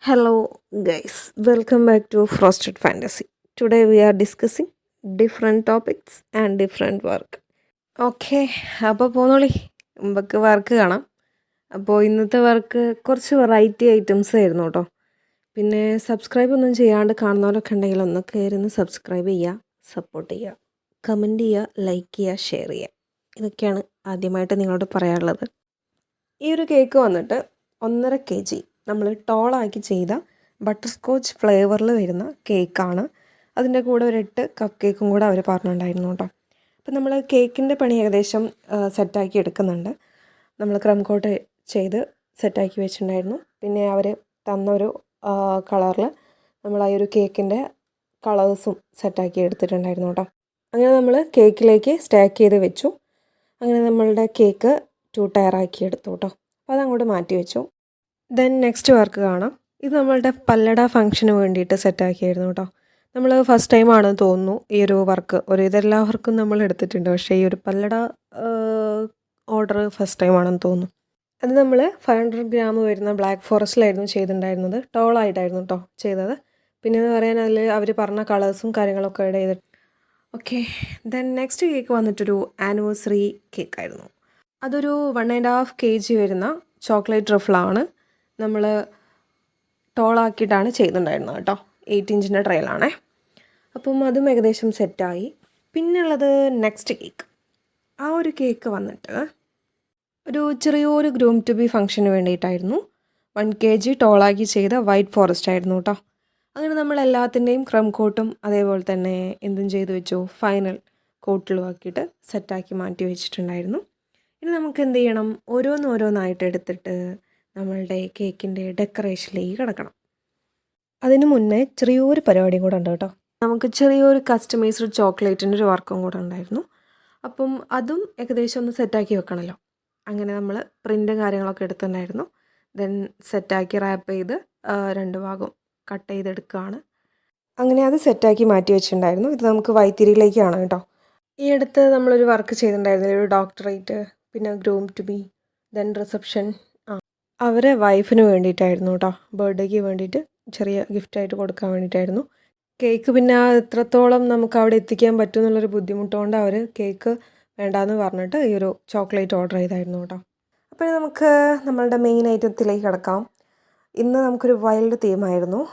Hello, guys. Welcome back to Frosted Fantasy. Today we are discussing different topics and different work. Okay, അപ്പോൾ പോന്നോളി, നമുക്ക് work കാണാം. അപ്പോൾ ഇന്നത്തെ work കുറച്ച് variety items ആയിരുന്നു കേട്ടോ. പിന്നെ സബ്സ്ക്രൈബ് ഒന്നും ചെയ്യാണ്ട് കാണുന്നവരൊക്കെ ഉണ്ടെങ്കിൽ ഒന്ന് കയറി സബ്സ്ക്രൈബ് ചെയ്യുക, സപ്പോർട്ട് ചെയ്യുക, കമൻറ്റ് ചെയ്യുക, ലൈക്ക് ചെയ്യുക, ഷെയർ ചെയ്യുക. ഇതൊക്കെയാണ് ആദ്യമായിട്ട് നിങ്ങളോട് പറയാനുള്ളത്. ഈ ഒരു കേക്ക് വന്നിട്ട് 1.5 kg നമ്മൾ ടോളാക്കി ചെയ്ത ബട്ടർ സ്കോച്ച് ഫ്ലേവറിൽ വരുന്ന കേക്കാണ്. അതിൻ്റെ കൂടെ ഒരു 8 കപ്പ് കേക്കും കൂടെ അവർ പറഞ്ഞിട്ടുണ്ടായിരുന്നു കേട്ടോ. അപ്പം നമ്മൾ കേക്കിൻ്റെ പണി ഏകദേശം സെറ്റാക്കി എടുക്കുന്നുണ്ട്. നമ്മൾ ക്രം കോട്ട് ചെയ്ത് സെറ്റാക്കി വെച്ചിട്ടുണ്ടായിരുന്നു. പിന്നെ അവർ തന്നൊരു കളറിൽ നമ്മൾ ആ ഒരു കേക്കിൻ്റെ കളേഴ്സും സെറ്റാക്കി എടുത്തിട്ടുണ്ടായിരുന്നു കേട്ടോ. അങ്ങനെ നമ്മൾ കേക്കിലേക്ക് സ്റ്റാക്ക് ചെയ്ത് വെച്ചു. അങ്ങനെ നമ്മളുടെ കേക്ക് 2 ടയറാക്കി എടുത്തു കേട്ടോ. അപ്പോൾ അതങ്ങോട്ട് മാറ്റി വെച്ചു. ദെൻ നെക്സ്റ്റ് വർക്ക് കാണാം. ഇത് നമ്മളുടെ പല്ലട ഫംഗ്ഷന് വേണ്ടിയിട്ട് സെറ്റാക്കിയായിരുന്നു കേട്ടോ. നമ്മൾ ഫസ്റ്റ് ടൈമാണെന്ന് തോന്നുന്നു ഈ ഒരു വർക്ക്. ഇതെല്ലാവർക്കും നമ്മൾ എടുത്തിട്ടുണ്ട്, പക്ഷേ ഈ ഒരു പല്ലട ഓർഡർ ഫസ്റ്റ് ടൈമാണെന്ന് തോന്നുന്നു. അത് നമ്മൾ 500 ഗ്രാം വരുന്ന ബ്ലാക്ക് ഫോറസ്റ്റിലായിരുന്നു ചെയ്തിട്ടുണ്ടായിരുന്നത്. ടോളായിട്ടായിരുന്നു കേട്ടോ ചെയ്തത്. പിന്നെ എന്ന് പറയാൻ അതിൽ അവർ പറഞ്ഞ കളേഴ്സും കാര്യങ്ങളൊക്കെ ആഡ് ചെയ്തിട്ട്. ഓക്കെ, ദെൻ നെക്സ്റ്റ് കേക്ക് വന്നിട്ടൊരു ആനിവേഴ്സറി കേക്കായിരുന്നു. അതൊരു 1.5 kg വരുന്ന ചോക്ലേറ്റ് ട്രഫിളാണ് നമ്മൾ ടോളാക്കിയിട്ടാണ് ചെയ്തിട്ടുണ്ടായിരുന്നത് കേട്ടോ. 8 ഇഞ്ചിൻ്റെ ട്രയലാണേ. അപ്പം അതും ഏകദേശം സെറ്റായി. പിന്നുള്ളത് നെക്സ്റ്റ് കേക്ക്. ആ ഒരു കേക്ക് വന്നിട്ട് ഒരു ചെറിയൊരു ഗ്രൂം ടു ബി ഫംഗ്ഷന് വേണ്ടിയിട്ടായിരുന്നു. 1 kg ടോളാക്കി ചെയ്ത വൈറ്റ് ഫോറസ്റ്റ് ആയിരുന്നു കേട്ടോ. അങ്ങനെ നമ്മൾ എല്ലാത്തിൻ്റെയും ക്രം കോട്ടും അതേപോലെ തന്നെ എന്തും ചെയ്ത് വെച്ചു, ഫൈനൽ കോട്ടിലും ആക്കിയിട്ട് സെറ്റാക്കി മാറ്റി വെച്ചിട്ടുണ്ടായിരുന്നു. ഇനി നമുക്ക് എന്ത് ചെയ്യണം, ഓരോന്നായിട്ട് എടുത്തിട്ട് നമ്മളുടെ കേക്കിൻ്റെ ഡെക്കറേഷനിലേക്ക് കിടക്കണം. അതിന് മുന്നേ ചെറിയൊരു പരിപാടിയും കൂടെ ഉണ്ട് കേട്ടോ. നമുക്ക് ചെറിയൊരു കസ്റ്റമൈസ്ഡ് ചോക്ലേറ്റിൻ്റെ ഒരു വർക്കും കൂടെ ഉണ്ടായിരുന്നു. അപ്പം അതും ഏകദേശം ഒന്ന് സെറ്റാക്കി വെക്കണമല്ലോ. അങ്ങനെ നമ്മൾ പ്രിൻ്റും കാര്യങ്ങളൊക്കെ എടുത്തിട്ടുണ്ടായിരുന്നു. ദെൻ സെറ്റാക്കി റാപ്പ് ചെയ്ത് 2 ഭാഗം കട്ട് ചെയ്തെടുക്കുകയാണ്. അങ്ങനെ അത് സെറ്റാക്കി മാറ്റി വെച്ചിട്ടുണ്ടായിരുന്നു. ഇത് നമുക്ക് വൈത്തിരിയിലേക്കാണ് കേട്ടോ. ഈ അടുത്ത് നമ്മളൊരു വർക്ക് ചെയ്തിട്ടുണ്ടായിരുന്നു, ഒരു ഡോക്ടറേറ്റ്, പിന്നെ groom to be, then reception. അവരെ വൈഫിന് വേണ്ടിയിട്ടായിരുന്നു കേട്ടോ, ബർത്ത്ഡേക്ക് വേണ്ടിയിട്ട് ചെറിയ ഗിഫ്റ്റായിട്ട് കൊടുക്കാൻ വേണ്ടിയിട്ടായിരുന്നു. കേക്ക് പിന്നെ എത്രത്തോളം നമുക്ക് അവിടെ എത്തിക്കാൻ പറ്റും എന്നുള്ളൊരു ബുദ്ധിമുട്ടുകൊണ്ട് അവർ കേക്ക് വേണ്ടാന്ന് പറഞ്ഞിട്ട് ഈ ഒരു ചോക്ലേറ്റ് ഓർഡർ ചെയ്തായിരുന്നു കേട്ടോ. അപ്പോൾ നമുക്ക് നമ്മളുടെ മെയിൻ ഐറ്റത്തിലേക്ക് കിടക്കാം. ഇന്ന് നമുക്കൊരു വൈൽഡ് തീമായിരുന്നു.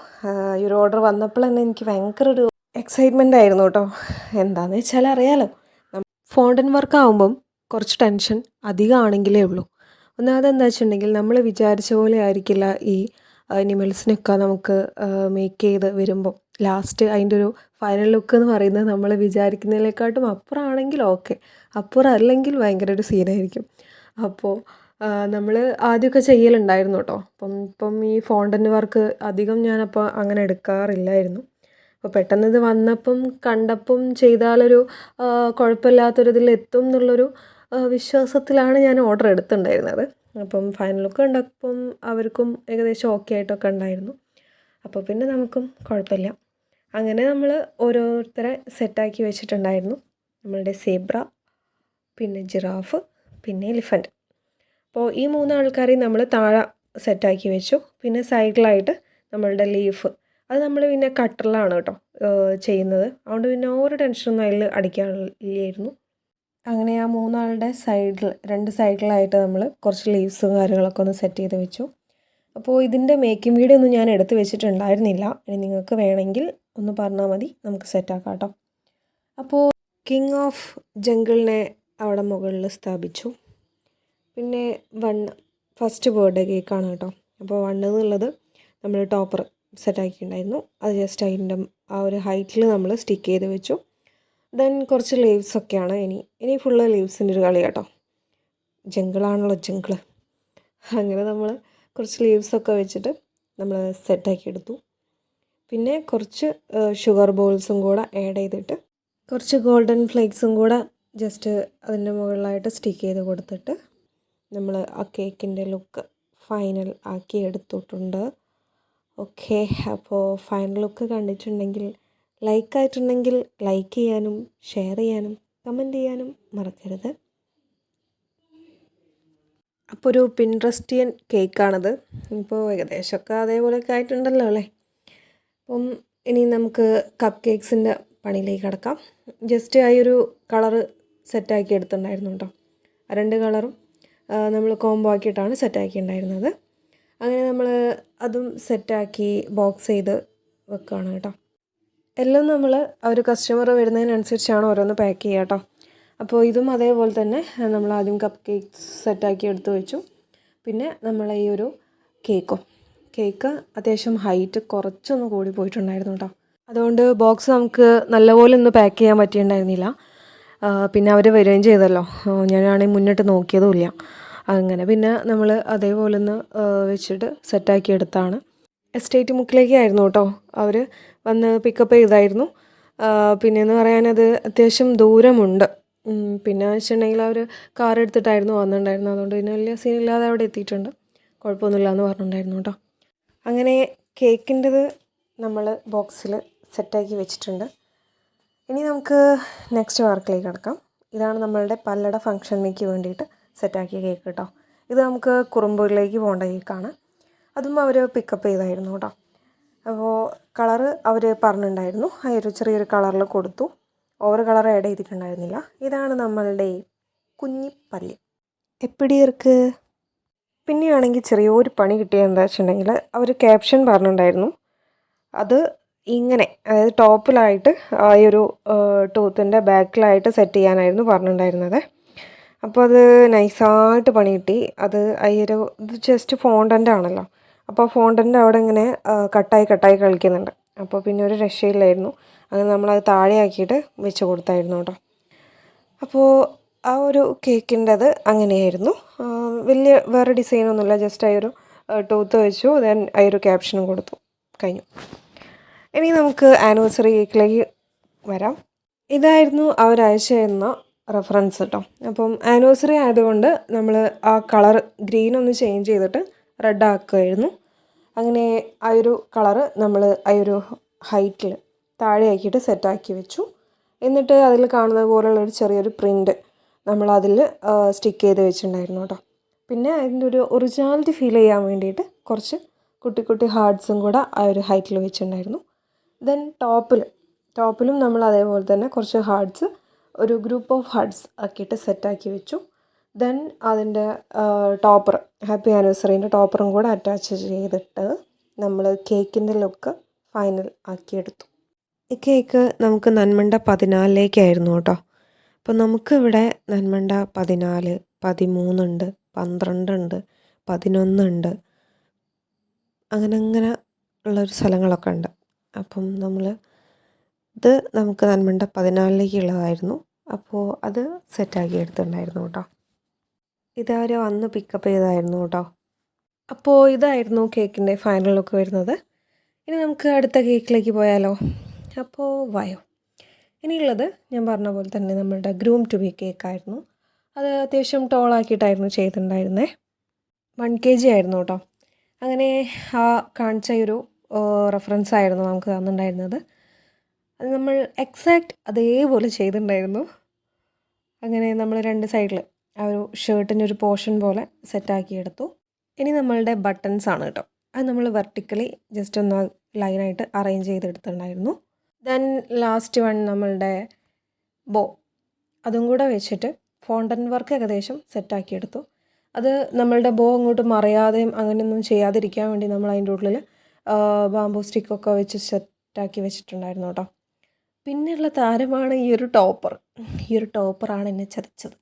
ഈ ഒരു ഓർഡർ വന്നപ്പോൾ തന്നെ എനിക്ക് ഭയങ്കര ഒരു എക്സൈറ്റ്മെൻ്റ് ആയിരുന്നു കേട്ടോ. എന്താണെന്ന് വെച്ചാൽ അറിയാലോ, ഫോണ്ടൻ വർക്ക് ആകുമ്പം കുറച്ച് ടെൻഷൻ അധികമാണെങ്കിലേ ഉള്ളൂ. ഒന്നാമത് എന്താ വെച്ചിട്ടുണ്ടെങ്കിൽ നമ്മൾ വിചാരിച്ച പോലെ ആയിരിക്കില്ല ഈ അനിമൽസിനൊക്കെ നമുക്ക് മേക്ക് ചെയ്ത് വരുമ്പോൾ ലാസ്റ്റ് അതിൻ്റെ ഒരു ഫൈനൽ ലുക്ക് എന്ന് പറയുന്നത് നമ്മൾ വിചാരിക്കുന്നതിനെക്കാട്ടും അപ്പുറമാണെങ്കിൽ ഓക്കെ, അപ്പുറം അല്ലെങ്കിൽ ഭയങ്കര ഒരു സീനായിരിക്കും. അപ്പോൾ നമ്മൾ ആദ്യമൊക്കെ ചെയ്യലുണ്ടായിരുന്നു കേട്ടോ. ഇപ്പം ഈ ഫോണ്ടൻ്റ് വർക്ക് അധികം ഞാനപ്പോൾ അങ്ങനെ എടുക്കാറില്ലായിരുന്നു. അപ്പോൾ പെട്ടെന്ന് ഇത് വന്നപ്പം കണ്ടപ്പം ചെയ്താലൊരു കുഴപ്പമില്ലാത്തൊരിതിൽ എത്തും എന്നുള്ളൊരു വിശ്വാസത്തിലാണ് ഞാൻ ഓർഡർ എടുത്തിട്ടുണ്ടായിരുന്നത്. അപ്പം ഫൈനൽ ലുക്ക് കണ്ടപ്പം അവർക്കും ഏകദേശം ഓക്കെ ആയിട്ടൊക്കെ ഉണ്ടായിരുന്നു. അപ്പോൾ പിന്നെ നമുക്കും കുഴപ്പമില്ല. അങ്ങനെ നമ്മൾ ഓരോരുത്തരെ സെറ്റാക്കി വെച്ചിട്ടുണ്ടായിരുന്നു. നമ്മളുടെ സേബ്ര, പിന്നെ ജിറാഫ്, പിന്നെ എലിഫൻറ്റ്. അപ്പോൾ ഈ 3 ആൾക്കാരെയും നമ്മൾ താഴെ സെറ്റാക്കി വെച്ചു. പിന്നെ സൈഡിലായിട്ട് നമ്മളുടെ ലീഫ്, അത് നമ്മൾ പിന്നെ കട്ടറിലാണ് കേട്ടോ ചെയ്യുന്നത്. അതുകൊണ്ട് പിന്നെ ഒരു ടെൻഷനൊന്നും അതിൽ അടിക്കാനില്ലായിരുന്നു. അങ്ങനെ ആ 3 ആളുടെ സൈഡിൽ 2 സൈഡിലായിട്ട് നമ്മൾ കുറച്ച് ലീവ്സും കാര്യങ്ങളൊക്കെ ഒന്ന് സെറ്റ് ചെയ്ത് വെച്ചു. അപ്പോൾ ഇതിൻ്റെ മേക്കിംഗ് വീഡിയോ ഒന്നും ഞാൻ എടുത്ത് വെച്ചിട്ടുണ്ടായിരുന്നില്ല. ഇനി നിങ്ങൾക്ക് വേണമെങ്കിൽ ഒന്ന് പറഞ്ഞാൽ മതി, നമുക്ക് സെറ്റാക്കാം കേട്ടോ. അപ്പോൾ കിങ് ഓഫ് ജംഗിളിനെ അവിടെ മുകളിൽ സ്ഥാപിച്ചു. പിന്നെ 1 ഫസ്റ്റ് ബർത്ത്ഡേ കേക്കാണ് കേട്ടോ. അപ്പോൾ 1 എന്നുള്ളത് നമ്മൾ ടോപ്പർ സെറ്റാക്കിയിട്ടുണ്ടായിരുന്നു. അത് ജസ്റ്റ് അതിൻ്റെ ആ ഒരു ഹൈറ്റിൽ നമ്മൾ സ്റ്റിക്ക് ചെയ്ത് വെച്ചു. ദെൻ കുറച്ച് ലീവ്സൊക്കെയാണ് ഇനി ഫുള്ള് ലീവ്സിൻ്റെ ഒരു കളി കേട്ടോ. ജംഗിളാണല്ലോ ജംഗിള്. അങ്ങനെ നമ്മൾ കുറച്ച് ലീവ്സൊക്കെ വെച്ചിട്ട് നമ്മൾ സെറ്റാക്കി എടുത്തു. പിന്നെ കുറച്ച് ഷുഗർ ബോൾസും കൂടെ ആഡ് ചെയ്തിട്ട് കുറച്ച് ഗോൾഡൻ ഫ്ലേക്സും കൂടെ ജസ്റ്റ് അതിൻ്റെ മുകളിലായിട്ട് സ്റ്റിക്ക് ചെയ്ത് കൊടുത്തിട്ട് നമ്മൾ ആ കേക്കിൻ്റെ ലുക്ക് ഫൈനൽ ആക്കി എടുത്തിട്ടുണ്ട്. ഓക്കെ, അപ്പോൾ ഫൈനൽ ലുക്ക് കണ്ടിട്ടുണ്ടെങ്കിൽ, ലൈക്കായിട്ടുണ്ടെങ്കിൽ ലൈക്ക് ചെയ്യാനും ഷെയർ ചെയ്യാനും കമൻറ്റ് ചെയ്യാനും മറക്കരുത്. അപ്പോൾ ഒരു പിൻട്രസ്റ്റിയൻ കേക്കാണിത്. ഇപ്പോൾ ഏകദേശമൊക്കെ അതേപോലെയൊക്കെ ആയിട്ടുണ്ടല്ലോ അല്ലേ. അപ്പം ഇനി നമുക്ക് കപ്പ് കേക്ക്സിൻ്റെ പണിയിലേക്ക് കിടക്കാം. ജസ്റ്റ് ആ ഒരു കളറ് സെറ്റാക്കി എടുത്തിട്ടുണ്ടായിരുന്നു കേട്ടോ. ആ 2 കളറും നമ്മൾ കോംബോ ആക്കിയിട്ടാണ് സെറ്റാക്കിയിട്ടുണ്ടായിരുന്നത്. അങ്ങനെ നമ്മൾ അതും സെറ്റാക്കി ബോക്സ് ചെയ്ത് വെക്കുകയാണ് കേട്ടോ. എല്ലാം നമ്മൾ ആ ഒരു കസ്റ്റമർ വരുന്നതിനനുസരിച്ചാണ് ഓരോന്ന് പാക്ക് ചെയ്യുക കേട്ടോ. അപ്പോൾ ഇതും അതേപോലെ തന്നെ നമ്മൾ ആദ്യം കപ്പ് കേക്ക്സ് സെറ്റാക്കി എടുത്ത് വെച്ചു. പിന്നെ നമ്മൾ ഈ ഒരു കേക്ക് അത്യാവശ്യം ഹൈറ്റ് കുറച്ചൊന്ന് കൂടി പോയിട്ടുണ്ടായിരുന്നു കേട്ടോ. അതുകൊണ്ട് ബോക്സ് നമുക്ക് നല്ലപോലെ ഒന്ന് പാക്ക് ചെയ്യാൻ പറ്റിയിട്ടുണ്ടായിരുന്നില്ല. പിന്നെ അവർ വരികയും ചെയ്തല്ലോ, ഞാനാണെങ്കിൽ മുന്നിട്ട് നോക്കിയതുമില്ല. അങ്ങനെ പിന്നെ നമ്മൾ അതേപോലെ ഒന്ന് വെച്ചിട്ട് സെറ്റാക്കി എടുത്താണ്. എസ്റ്റേറ്റ് മുക്കിലേക്കായിരുന്നു കേട്ടോ അവർ വന്ന് പിക്കപ്പ് ചെയ്തായിരുന്നു. പിന്നെയെന്ന് പറയാനത് അത്യാവശ്യം ദൂരമുണ്ട്. പിന്നെ വെച്ചിട്ടുണ്ടെങ്കിൽ അവർ കാർ എടുത്തിട്ടായിരുന്നു വന്നിട്ടുണ്ടായിരുന്നത്. അതുകൊണ്ട് പിന്നെ വലിയ സീനില്ലാതെ അവിടെ എത്തിയിട്ടുണ്ട്, കുഴപ്പമൊന്നുമില്ല എന്ന് പറഞ്ഞിട്ടുണ്ടായിരുന്നു കേട്ടോ. അങ്ങനെ കേക്കിൻ്റെത് നമ്മൾ ബോക്സിൽ സെറ്റാക്കി വെച്ചിട്ടുണ്ട്. ഇനി നമുക്ക് നെക്സ്റ്റ് വർക്കിലേക്ക് കിടക്കാം. ഇതാണ് നമ്മളുടെ പല്ലട ഫംഗ്ഷനിലേക്ക് വേണ്ടിയിട്ട് സെറ്റാക്കിയ കേക്ക് കേട്ടോ. ഇത് നമുക്ക് കുറുമ്പൂരിലേക്ക് പോകേണ്ട കേക്കാണ്. അതും അവർ പിക്കപ്പ് ചെയ്തായിരുന്നു കേട്ടോ. അപ്പോൾ കളറ് അവർ പറഞ്ഞിട്ടുണ്ടായിരുന്നു, ആ ഒരു ചെറിയൊരു കളറിൽ കൊടുത്തു. ഓവർ കളർ ആഡ് ചെയ്തിട്ടുണ്ടായിരുന്നില്ല. ഇതാണ് നമ്മളുടെ കുഞ്ഞിപ്പല്ല് എപ്പിടിയർക്ക്. പിന്നെയാണെങ്കിൽ ചെറിയൊരു പണി കിട്ടിയത് എന്താ വെച്ചിട്ടുണ്ടെങ്കിൽ അവർ ക്യാപ്ഷൻ പറഞ്ഞിട്ടുണ്ടായിരുന്നു. അത് ഇങ്ങനെ, അതായത് ടോപ്പിലായിട്ട് ആ ഒരു ടൂത്തിൻ്റെ ബാക്കിലായിട്ട് സെറ്റ് ചെയ്യാനായിരുന്നു പറഞ്ഞിട്ടുണ്ടായിരുന്നത്. അപ്പോൾ അത് നൈസായിട്ട് പണി കിട്ടി. അത് ഇത് ജസ്റ്റ് ഫോണ്ടൻ്റ് ആണല്ലോ, അപ്പോൾ ഫോണ്ടൻ്റ് അവിടെ ഇങ്ങനെ കട്ടായി കളിക്കുന്നുണ്ട്. അപ്പോൾ പിന്നെ ഒരു രക്ഷയില്ലായിരുന്നു. അങ്ങനെ നമ്മളത് താഴെയാക്കിയിട്ട് വെച്ച് കൊടുത്തായിരുന്നു കേട്ടോ. അപ്പോൾ ആ ഒരു കേക്കിൻ്റെത് അങ്ങനെയായിരുന്നു. വലിയ വേറെ ഡിസൈനൊന്നുമില്ല, ജസ്റ്റ് ആ ഒരു ടൂത്ത് വെച്ചു, ദെൻ ആ ഒരു ക്യാപ്ഷനും കൊടുത്തു, കഴിഞ്ഞു. ഇനി നമുക്ക് ആനിവേഴ്സറി കേക്കിലേക്ക് വരാം. ഇതായിരുന്നു അവരയച്ചു തരുന്ന റെഫറൻസ് കേട്ടോ. അപ്പം ആനിവേഴ്സറി ആയതുകൊണ്ട് നമ്മൾ ആ കളർ ഗ്രീൻ ഒന്ന് ചേഞ്ച് ചെയ്തിട്ട് റെഡ് ആക്കുമായിരുന്നു. അങ്ങനെ ആ ഒരു കളറ് നമ്മൾ ആ ഒരു ഹൈറ്റിൽ താഴെയാക്കിയിട്ട് സെറ്റാക്കി വെച്ചു. എന്നിട്ട് അതിൽ കാണുന്നത് പോലുള്ളൊരു ചെറിയൊരു പ്രിൻറ്റ് നമ്മളതിൽ സ്റ്റിക്ക് ചെയ്ത് വെച്ചിട്ടുണ്ടായിരുന്നു കേട്ടോ. പിന്നെ അതിൻ്റെ ഒരു ഒറിജിനാലിറ്റി ഫീൽ ചെയ്യാൻ വേണ്ടിയിട്ട് കുറച്ച് കുട്ടി കുട്ടി ഹാർട്സും കൂടെ ആ ഒരു ഹൈറ്റിൽ വെച്ചിട്ടുണ്ടായിരുന്നു. ദെൻ ടോപ്പിലും നമ്മൾ അതേപോലെ തന്നെ കുറച്ച് ഹാർട്സ്, ഒരു ഗ്രൂപ്പ് ഓഫ് ഹാർട്സ് ആക്കിയിട്ട് സെറ്റാക്കി വെച്ചു. ദെൻ അതിൻ്റെ ടോപ്പർ, ഹാപ്പി ആനിവേഴ്സറീൻ്റെ ടോപ്പറും കൂടെ അറ്റാച്ച് ചെയ്തിട്ട് നമ്മൾ കേക്കിൻ്റെ ലുക്ക് ഫൈനൽ ആക്കിയെടുത്തു. ഈ കേക്ക് നമുക്ക് നന്മണ്ട 14 കേട്ടോ. അപ്പോൾ നമുക്കിവിടെ നന്മണ്ട 14, 13 ഉണ്ട്, 12 ഉണ്ട്, 11 ഉണ്ട്, അങ്ങനെ ഉള്ളൊരു സ്ഥലങ്ങളൊക്കെ ഉണ്ട്. അപ്പം ഇത് നമുക്ക് നന്മണ്ട 14 അപ്പോൾ അത് സെറ്റാക്കി എടുത്തിട്ടുണ്ടായിരുന്നു കേട്ടോ. ഇതവർ വന്ന് പിക്കപ്പ് ചെയ്തായിരുന്നു കേട്ടോ. അപ്പോൾ ഇതായിരുന്നു കേക്കിൻ്റെ ഫൈനൽ ലുക്ക് വരുന്നത്. ഇനി നമുക്ക് അടുത്ത കേക്കിലേക്ക് പോയാലോ. അപ്പോൾ വായോ. ഇനിയുള്ളത് ഞാൻ പറഞ്ഞ പോലെ തന്നെ നമ്മളുടെ ഗ്രൂം ടു ബി കേക്കായിരുന്നു. അത് അത്യാവശ്യം ടോളാക്കിയിട്ടായിരുന്നു ചെയ്തിട്ടുണ്ടായിരുന്നത്. 1 kg ആയിരുന്നു കേട്ടോ. അങ്ങനെ ആ കാണിച്ച ഒരു റെഫറൻസ് ആയിരുന്നു നമുക്ക് തന്നിട്ടുണ്ടായിരുന്നത്. അത് നമ്മൾ എക്സാക്റ്റ് അതേപോലെ ചെയ്തിട്ടുണ്ടായിരുന്നു. അങ്ങനെ നമ്മൾ 2 സൈഡിൽ ആ ഒരു ഷർട്ടിൻ്റെ ഒരു പോർഷൻ പോലെ സെറ്റാക്കിയെടുത്തു. ഇനി നമ്മളുടെ ബട്ടൺസ് ആണ് കേട്ടോ. അത് നമ്മൾ വെർട്ടിക്കലി ജസ്റ്റ് ഒന്ന് ലൈനായിട്ട് അറേഞ്ച് ചെയ്തെടുത്തിട്ടുണ്ടായിരുന്നു. ദെൻ ലാസ്റ്റ് വൺ നമ്മളുടെ ബോ, അതും കൂടെ വെച്ചിട്ട് ഫോണ്ടൻ വർക്ക് ഏകദേശം സെറ്റാക്കിയെടുത്തു. അത് നമ്മളുടെ ബോ അങ്ങോട്ട് മറയാതെയും അങ്ങനെയൊന്നും ചെയ്യാതിരിക്കാൻ വേണ്ടി നമ്മൾ അതിൻ്റെ ഉള്ളിൽ ബാംബൂ സ്റ്റിക്കൊക്കെ വെച്ച് സെറ്റാക്കി വെച്ചിട്ടുണ്ടായിരുന്നു കേട്ടോ. പിന്നെയുള്ള താരമാണ് ഈ ഒരു ടോപ്പറാണ് എന്നെ ചതിച്ചത്.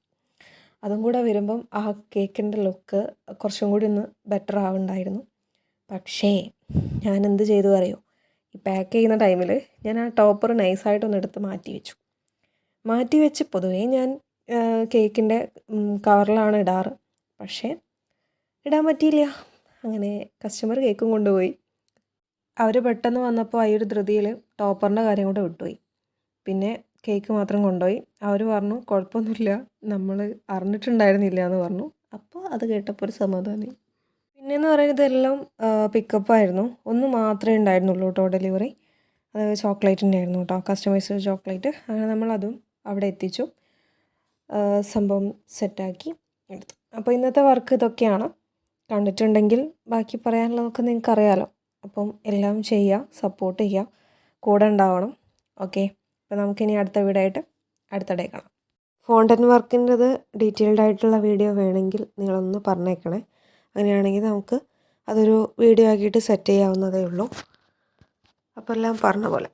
അതും കൂടെ വരുമ്പം ആ കേക്കിൻ്റെ ലുക്ക് കുറച്ചും കൂടി ഒന്ന് ബെറ്റർ ആവുന്നുണ്ടായിരുന്നു. പക്ഷേ ഞാൻ എന്ത് ചെയ്തു അറിയോ, ഈ പാക്ക് ചെയ്യുന്ന ടൈമിൽ ഞാൻ ആ ടോപ്പർ നൈസായിട്ടൊന്ന് എടുത്ത് മാറ്റി വെച്ച് പൊതുവേ ഞാൻ കേക്കിൻ്റെ കവറിലാണ് ഇടാറ്. പക്ഷേ ഇടാൻ പറ്റിയില്ല. അങ്ങനെ കസ്റ്റമർ കേക്കും കൊണ്ടുപോയി. അവർ പെട്ടെന്ന് വന്നപ്പോൾ ആ ഒരു ധൃതിയിൽ ടോപ്പറിൻ്റെ കാര്യം കൂടെ വിട്ടുപോയി. പിന്നെ കേക്ക് മാത്രം കൊണ്ടുപോയി. അവർ പറഞ്ഞു കുഴപ്പമൊന്നുമില്ല, നമ്മൾ അറിഞ്ഞിട്ടുണ്ടായിരുന്നില്ല എന്ന് പറഞ്ഞു. അപ്പോൾ അത് കേട്ടപ്പോൾ ഒരു സമാധാനം. പിന്നെയെന്ന് പറയുന്നത് ഇതെല്ലാം പിക്കപ്പായിരുന്നു. ഒന്ന് മാത്രമേ ഉണ്ടായിരുന്നുള്ളൂ കേട്ടോ ഡെലിവറി. അത് ചോക്ലേറ്റിൻ്റെ ആയിരുന്നു കേട്ടോ, കസ്റ്റമൈസ്ഡ് ചോക്ലേറ്റ്. അങ്ങനെ നമ്മളതും അവിടെ എത്തിച്ചു, സംഭവം സെറ്റാക്കി എടുത്തു. അപ്പോൾ ഇന്നത്തെ വർക്ക് ഇതൊക്കെയാണ്. കണ്ടിട്ടുണ്ടെങ്കിൽ ബാക്കി പറയാനുള്ളതൊക്കെ നിങ്ങൾക്ക് അറിയാമല്ലോ. അപ്പം എല്ലാം ചെയ്യുക, സപ്പോർട്ട് ചെയ്യുക, കൂടെ ഉണ്ടാവണം. ഓക്കെ, അപ്പോൾ നമുക്കിനി അടുത്ത വീഡിയോ ആയിട്ട് അടുത്തിടെ കാണാം. ഫോണ്ടൻ വർക്കിൻ്റെത് ഡീറ്റെയിൽഡ് ആയിട്ടുള്ള വീഡിയോ വേണമെങ്കിൽ നിങ്ങളൊന്ന് പറഞ്ഞേക്കണേ. അങ്ങനെയാണെങ്കിൽ നമുക്ക് അതൊരു വീഡിയോ ആക്കിയിട്ട് സെറ്റ് ചെയ്യാവുന്നതേ ഉള്ളൂ. അപ്പോൾ എല്ലാം പറഞ്ഞ പോലെ